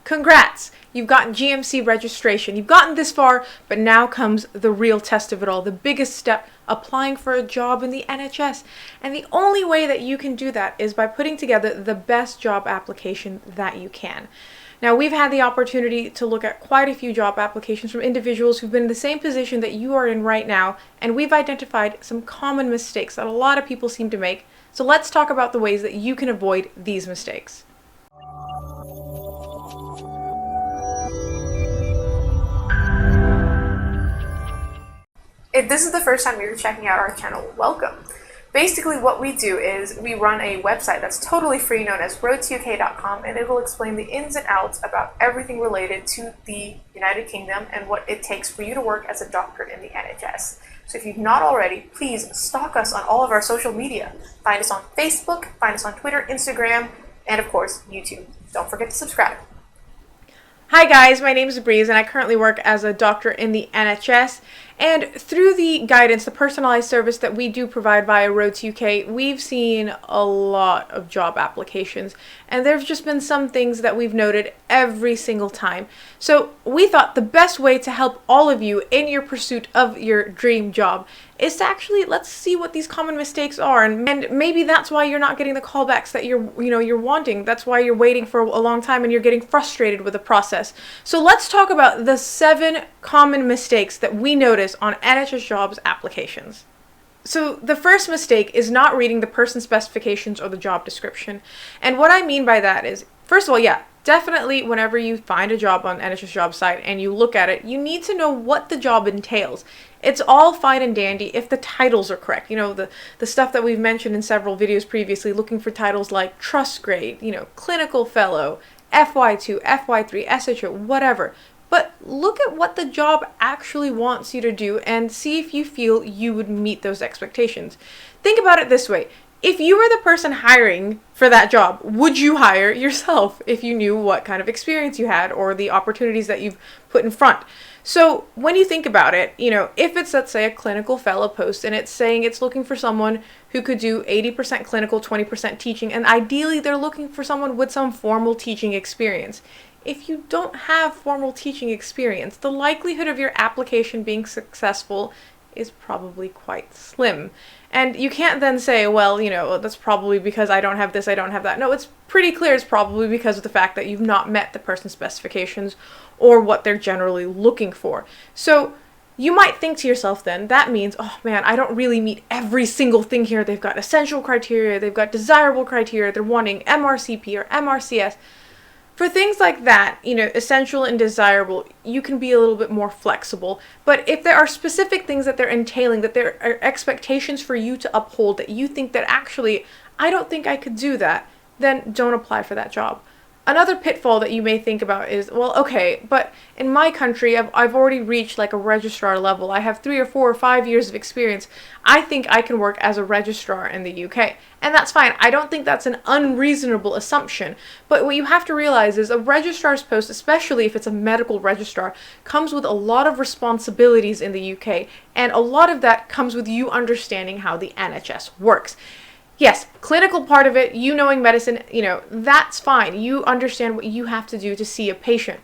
Congrats! You've gotten GMC registration. You've gotten this far, but now comes the real test of it all, the biggest step, applying for a job in the NHS. And the only way that you can do that is by putting together the best job application that you can. Now, we've had the opportunity to look at quite a few job applications from individuals who've been in the same position that you are in right now, and we've identified some common mistakes that a lot of people seem to make. So let's talk about the ways that you can avoid these mistakes. If this is the first time you're checking out our channel, welcome. Basically what we do is we run a website that's totally free known as roadtok.com, and it will explain the ins and outs about everything related to the United Kingdom and what it takes for you to work as a doctor in the NHS. So if you've not already, please stalk us on all of our social media. Find us on Facebook, find us on Twitter, Instagram, and of course, YouTube. Don't forget to subscribe. Hi guys, my name is Breeze and I currently work as a doctor in the NHS. And through the guidance, the personalized service that we do provide via Road to UK, we've seen a lot of job applications. And there's just been some things that we've noted every single time. So we thought the best way to help all of you in your pursuit of your dream job is to actually let's see what these common mistakes are, and maybe that's why you're not getting the callbacks that you're wanting. That's why you're waiting for a long time and you're getting frustrated with the process. So let's talk about the 7 common mistakes that we notice on NHS Jobs applications. So the first mistake is not reading the person specifications or the job description. And what I mean by that is, first of all, definitely whenever you find a job on NHS Jobs site and you look at it, you need to know what the job entails. It's all fine and dandy if the titles are correct. You know, the stuff that we've mentioned in several videos previously, looking for titles like trust grade, clinical fellow, FY2, FY3, SHO, whatever. But look at what the job actually wants you to do and see if you feel you would meet those expectations. Think about it this way. If you were the person hiring for that job, would you hire yourself if you knew what kind of experience you had or the opportunities that you've put in front? So when you think about it, if it's, let's say, a clinical fellow post and it's saying it's looking for someone who could do 80% clinical, 20% teaching, and ideally they're looking for someone with some formal teaching experience. If you don't have formal teaching experience, the likelihood of your application being successful is probably quite slim. And you can't then say, well, that's probably because I don't have this, I don't have that. No, it's pretty clear it's probably because of the fact that you've not met the person's specifications or what they're generally looking for. So you might think to yourself then, that means, oh man, I don't really meet every single thing here. They've got essential criteria, they've got desirable criteria, they're wanting MRCP or MRCS. For things like that, essential and desirable, you can be a little bit more flexible. But if there are specific things that they're entailing, that there are expectations for you to uphold, that you think that actually, I don't think I could do that, then don't apply for that job. Another pitfall that you may think about is, well, okay, but in my country, I've already reached like a registrar level. I have 3 or 4 or 5 years of experience. I think I can work as a registrar in the UK. And that's fine. I don't think that's an unreasonable assumption. But what you have to realize is a registrar's post, especially if it's a medical registrar, comes with a lot of responsibilities in the UK. And a lot of that comes with you understanding how the NHS works. Yes, clinical part of it, you knowing medicine, that's fine. You understand what you have to do to see a patient.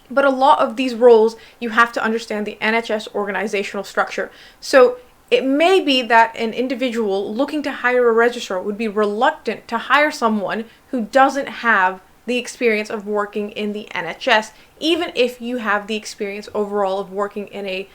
But a lot of these roles, you have to understand the NHS organizational structure. So it may be that an individual looking to hire a registrar would be reluctant to hire someone who doesn't have the experience of working in the NHS, even if you have the experience overall of working in a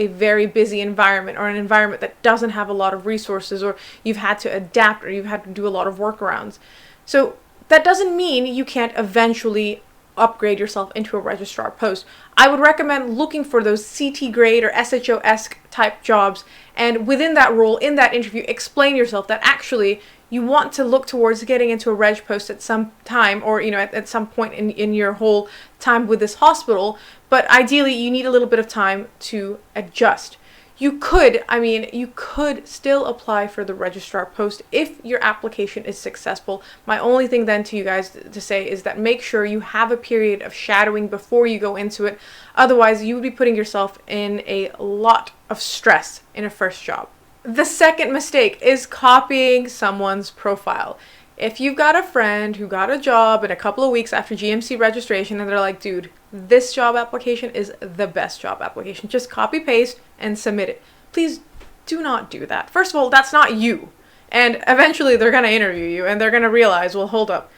very busy environment or an environment that doesn't have a lot of resources, or you've had to adapt or you've had to do a lot of workarounds. So that doesn't mean you can't eventually upgrade yourself into a registrar post. I would recommend looking for those CT grade or SHO-esque type jobs, and within that role, in that interview, explain yourself that actually you want to look towards getting into a reg post at some time, or at some point in your whole time with this hospital, but ideally you need a little bit of time to adjust. You could still apply for the registrar post if your application is successful. My only thing then to you guys to say is that make sure you have a period of shadowing before you go into it. Otherwise, you would be putting yourself in a lot of stress in a first job. The second mistake is copying someone's profile. If you've got a friend who got a job in a couple of weeks after GMC registration and they're like, dude, this job application is the best job application, just copy paste and submit it. Please do not do that. First of all, that's not you. And eventually they're going to interview you and they're going to realize, well, hold up.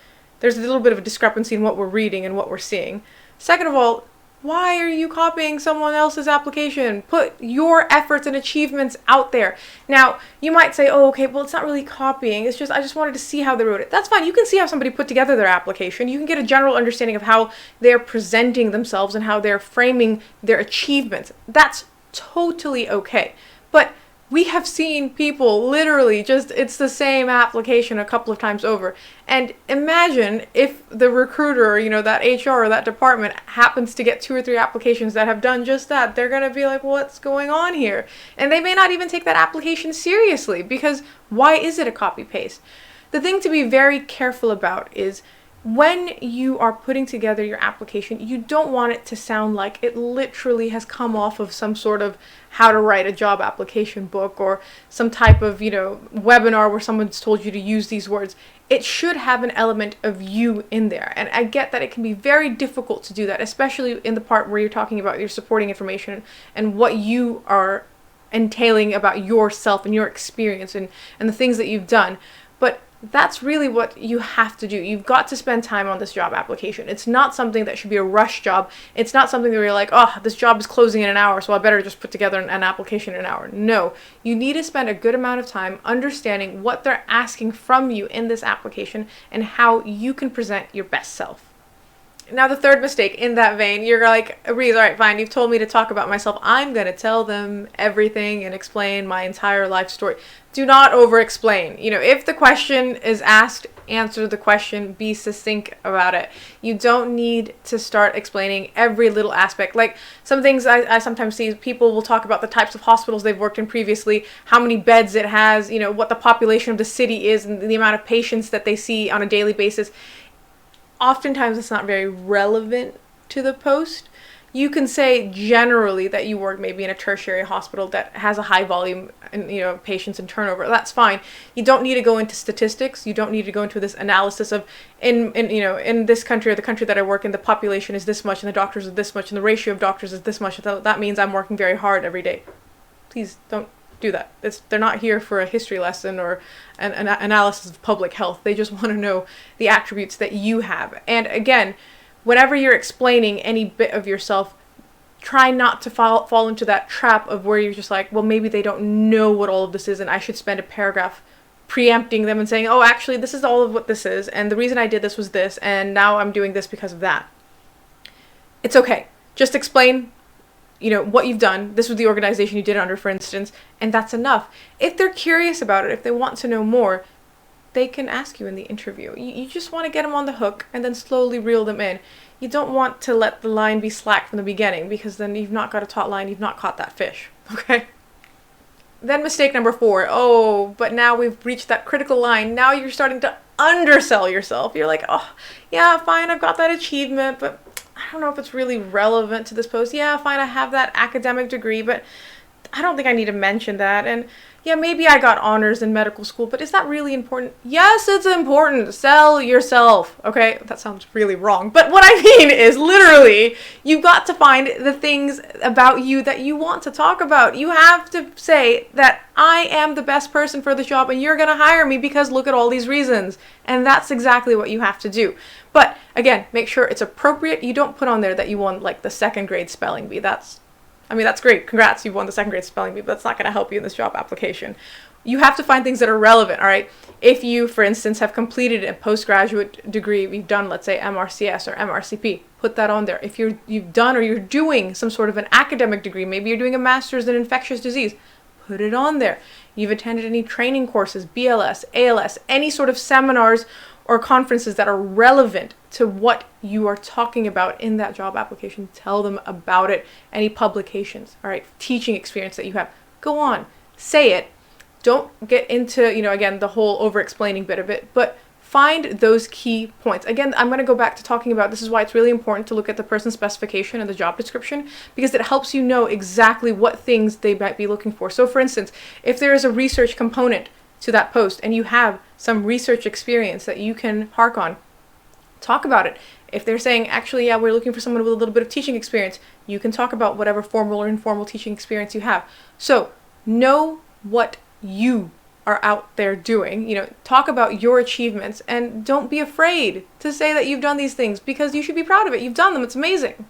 There's a little bit of a discrepancy in what we're reading and what we're seeing. Second of all, why are you copying someone else's application? Put your efforts and achievements out there. Now, you might say, oh, okay, well, it's not really copying. It's just, I just wanted to see how they wrote it. That's fine. You can see how somebody put together their application. You can get a general understanding of how they're presenting themselves and how they're framing their achievements. That's totally okay. But we have seen people literally just, it's the same application a couple of times over. And imagine if the recruiter, that HR or that department happens to get 2 or 3 applications that have done just that. They're going to be like, what's going on here? And they may not even take that application seriously, because why is it a copy paste? The thing to be very careful about is when you are putting together your application, you don't want it to sound like it literally has come off of some sort of how to write a job application book or some type of, webinar where someone's told you to use these words. It should have an element of you in there. And I get that it can be very difficult to do that, especially in the part where you're talking about your supporting information and what you are entailing about yourself and your experience and the things that you've done. But that's really what you have to do. You've got to spend time on this job application. It's not something that should be a rush job. It's not something where you're like, oh, this job is closing in an hour, so I better just put together an application in an hour. No, you need to spend a good amount of time understanding what they're asking from you in this application and how you can present your best self. Now, the third mistake in that vein, you're like, Reese, all right, fine, you've told me to talk about myself. I'm going to tell them everything and explain my entire life story. Do not over-explain. If the question is asked, answer the question, be succinct about it. You don't need to start explaining every little aspect. Like some things I sometimes see, people will talk about the types of hospitals they've worked in previously, how many beds it has, what the population of the city is, and the amount of patients that they see on a daily basis. Oftentimes it's not very relevant to the post. You can say generally that you work maybe in a tertiary hospital that has a high volume and patients and turnover. That's fine. You don't need to go into statistics. You don't need to go into this analysis of in this country or the country that I work in, the population is this much and the doctors are this much and the ratio of doctors is this much. That means I'm working very hard every day. Please don't do that. They're not here for a history lesson or an analysis of public health. They just want to know the attributes that you have. And again, whenever you're explaining any bit of yourself, try not to fall into that trap of where you're just like, well, maybe they don't know what all of this is and I should spend a paragraph preempting them and saying, oh, actually, this is all of what this is, and the reason I did this was this, and now I'm doing this because of that. It's okay. Just explain what you've done. This was the organization you did it under, for instance, and that's enough. If they're curious about it, if they want to know more, they can ask you in the interview. You just want to get them on the hook and then slowly reel them in. You don't want to let the line be slack from the beginning, because then you've not got a taut line, you've not caught that fish, okay? Then mistake number 4, oh, but now we've reached that critical line. Now you're starting to undersell yourself. You're like, oh, yeah, fine, I've got that achievement, but I don't know if it's really relevant to this post. Yeah, fine, I have that academic degree, but I don't think I need to mention that. And yeah, maybe I got honors in medical school, but is that really important? Yes, it's important. Sell yourself. Okay, that sounds really wrong. But what I mean is literally, you've got to find the things about you that you want to talk about. You have to say that I am the best person for the job and you're going to hire me because look at all these reasons. And that's exactly what you have to do. But again, make sure it's appropriate. You don't put on there that you won like the 2nd grade spelling bee. That's great. Congrats, you won the 2nd grade spelling bee, but that's not going to help you in this job application. You have to find things that are relevant, all right? If you, for instance, have completed a postgraduate degree, you've done, let's say, MRCS or MRCP, put that on there. If you've done or you're doing some sort of an academic degree, maybe you're doing a master's in infectious disease, put it on there. You've attended any training courses, BLS, ALS, any sort of seminars or conferences that are relevant to what you are talking about in that job application. Tell them about it. Any publications, all right, teaching experience that you have. Go on, say it. Don't get into, again, the whole over-explaining bit of it, but find those key points. Again, I'm going to go back to talking about this is why it's really important to look at the person's specification and the job description, because it helps you know exactly what things they might be looking for. So for instance, if there is a research component, to that post and you have some research experience that you can hark on, talk about it. If they're saying, actually, yeah, we're looking for someone with a little bit of teaching experience, you can talk about whatever formal or informal teaching experience you have. So know what you are out there doing, talk about your achievements, and don't be afraid to say that you've done these things, because you should be proud of it. You've done them. It's amazing.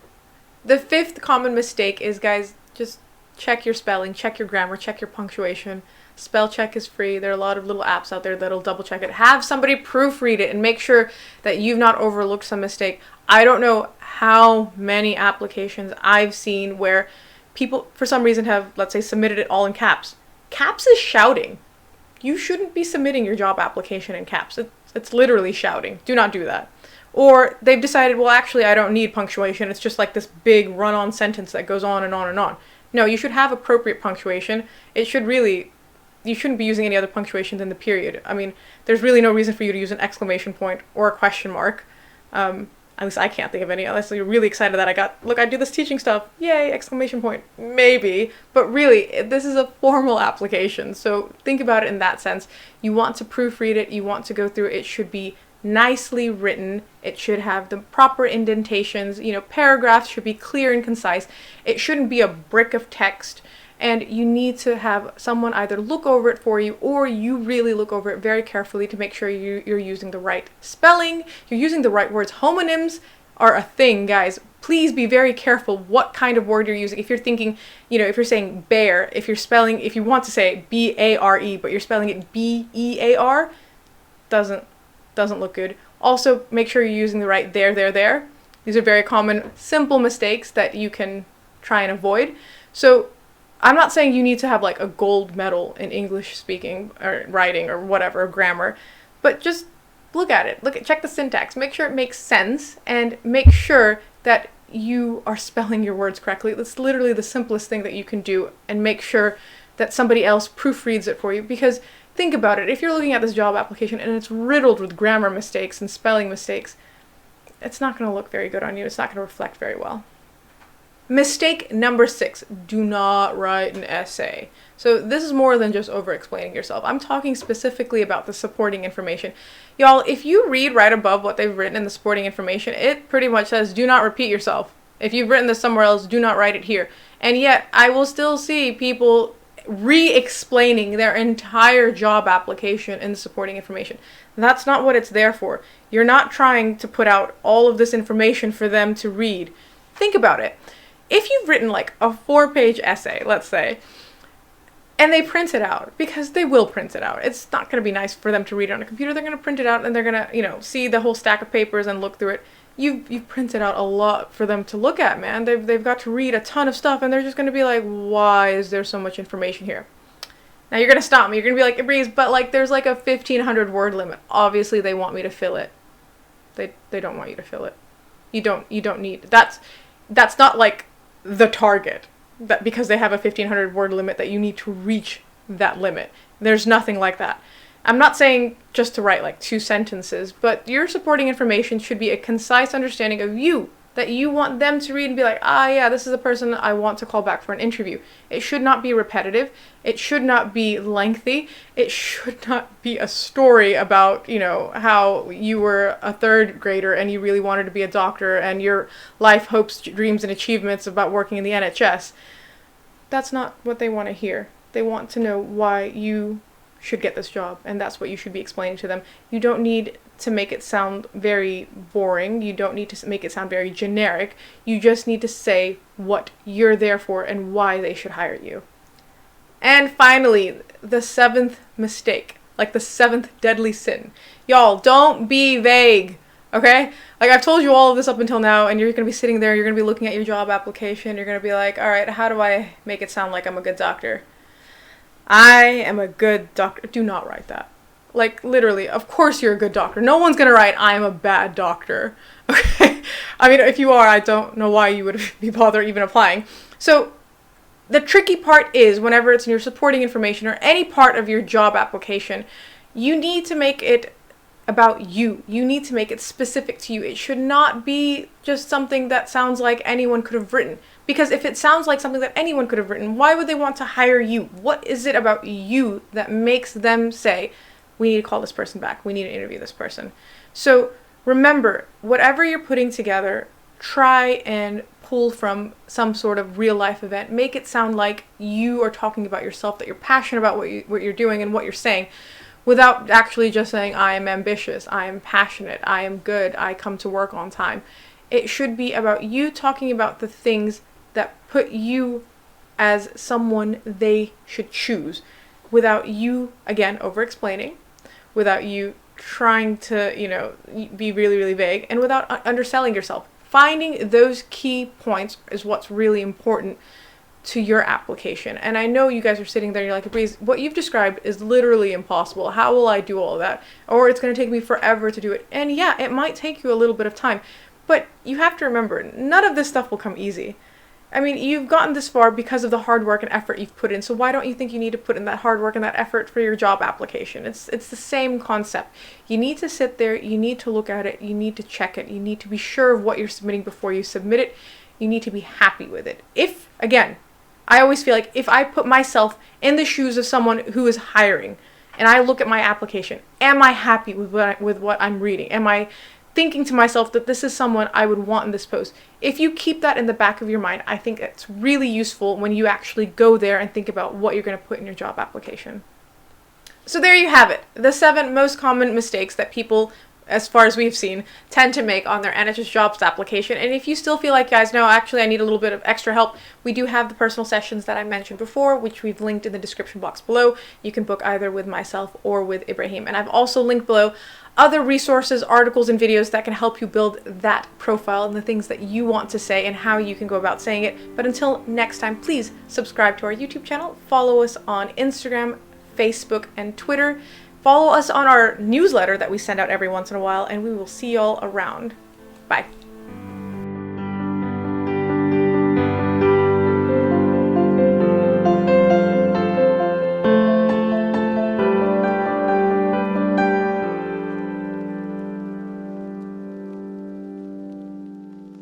The fifth common mistake is, guys, just check your spelling, check your grammar, check your punctuation. Spell check is free. There are a lot of little apps out there that'll double check it. Have somebody proofread it and make sure that you've not overlooked some mistake. I don't know how many applications I've seen where people, for some reason, have, let's say, submitted it all in caps. Caps is shouting. You shouldn't be submitting your job application in caps. It's literally shouting. Do not do that. Or they've decided, well, actually, I don't need punctuation. It's just like this big run-on sentence that goes on and on and on. No, you should have appropriate punctuation. You shouldn't be using any other punctuation than the period. I mean, there's really no reason for you to use an exclamation point or a question mark. At least I can't think of any, unless you're really excited that I do this teaching stuff. Yay, exclamation point. Maybe. But really, this is a formal application. So think about it in that sense. You want to proofread it. You want to go through it. It should be nicely written. It should have the proper indentations. Paragraphs should be clear and concise. It shouldn't be a brick of text. And you need to have someone either look over it for you, or you really look over it very carefully to make sure you're using the right spelling, you're using the right words. Homonyms are a thing, guys. Please be very careful what kind of word you're using. If you're thinking, if you're saying bear, if you want to say B-A-R-E, but you're spelling it B-E-A-R, doesn't look good. Also, make sure you're using the right there. These are very common, simple mistakes that you can try and avoid. So I'm not saying you need to have like a gold medal in English speaking or writing or whatever, grammar, but just look at it. Check the syntax, make sure it makes sense, and make sure that you are spelling your words correctly. That's literally the simplest thing that you can do, and make sure that somebody else proofreads it for you. Because think about it, if you're looking at this job application and it's riddled with grammar mistakes and spelling mistakes, it's not going to look very good on you. It's not going to reflect very well. Mistake number 6, do not write an essay. So this is more than just over-explaining yourself. I'm talking specifically about the supporting information. Y'all, if you read right above what they've written in the supporting information, it pretty much says, do not repeat yourself. If you've written this somewhere else, do not write it here. And yet, I will still see people re-explaining their entire job application in the supporting information. That's not what it's there for. You're not trying to put out all of this information for them to read. Think about it. If you've written like a 4-page essay, let's say, and they print it out, because they will print it out. It's not going to be nice for them to read it on a computer. They're going to print it out and they're going to, see the whole stack of papers and look through it. You've printed out a lot for them to look at, man. They've got to read a ton of stuff, and they're just going to be like, why is there so much information here? Now you're going to stop me. You're going to be like, Breeze, but like there's like a 1,500 word limit. Obviously they want me to fill it. They don't want you to fill it. You don't need, that's not like the target, that because they have a 1,500 word limit that you need to reach that limit. There's nothing like that. I'm not saying just to write like 2 sentences, but your supporting information should be a concise understanding of you, that you want them to read and be like, yeah, this is a person I want to call back for an interview. It should not be repetitive. It should not be lengthy. It should not be a story about, how you were a 3rd grader and you really wanted to be a doctor and your life hopes, dreams, and achievements about working in the NHS. That's not what they want to hear. They want to know why you should get this job, and that's what you should be explaining to them. You don't need to make it sound very boring. You don't need to make it sound very generic. You just need to say what you're there for and why they should hire you. And finally, the 7th mistake, like the 7th deadly sin. Y'all, don't be vague, okay? Like I've told you all of this up until now, and you're going to be sitting there, you're going to be looking at your job application, you're going to be like, all right, how do I make it sound like I'm a good doctor? I am a good doctor. Do not write that. Like, literally, of course you're a good doctor. No one's going to write, I am a bad doctor. Okay? I mean, if you are, I don't know why you would be bothered even applying. So, the tricky part is, whenever it's in your supporting information or any part of your job application, you need to make it about you. You need to make it specific to you. It should not be just something that sounds like anyone could have written. Because if it sounds like something that anyone could have written, why would they want to hire you? What is it about you that makes them say, we need to call this person back, we need to interview this person? So remember, whatever you're putting together, try and pull from some sort of real life event. Make it sound like you are talking about yourself, that you're passionate about what you're doing and what you're saying, without actually just saying, I am ambitious, I am passionate, I am good, I come to work on time. It should be about you talking about the things that put you as someone they should choose, without you, again, over-explaining, without you trying to, be really, really vague, and without underselling yourself. Finding those key points is what's really important to your application. And I know you guys are sitting there and you're like, Breeze, what you've described is literally impossible. How will I do all of that? Or it's going to take me forever to do it. And yeah, it might take you a little bit of time. But you have to remember, none of this stuff will come easy. I mean, you've gotten this far because of the hard work and effort you've put in. So why don't you think you need to put in that hard work and that effort for your job application? It's the same concept. You need to sit there, you need to look at it, you need to check it, you need to be sure of what you're submitting before you submit it. You need to be happy with it. If, again, I always feel like if I put myself in the shoes of someone who is hiring and I look at my application, am I happy with what I'm reading? Am I thinking to myself that this is someone I would want in this post? If you keep that in the back of your mind, I think it's really useful when you actually go there and think about what you're going to put in your job application. So there you have it, the 7 most common mistakes that people, as far as we've seen, tend to make on their NHS Jobs application. And if you still feel like, guys, no, actually I need a little bit of extra help, we do have the personal sessions that I mentioned before, which we've linked in the description box below. You can book either with myself or with Ibrahim. And I've also linked below other resources, articles, and videos that can help you build that profile and the things that you want to say and how you can go about saying it. But until next time, please subscribe to our YouTube channel, follow us on Instagram, Facebook, and Twitter. Follow us on our newsletter that we send out every once in a while, and we will see y'all around. Bye.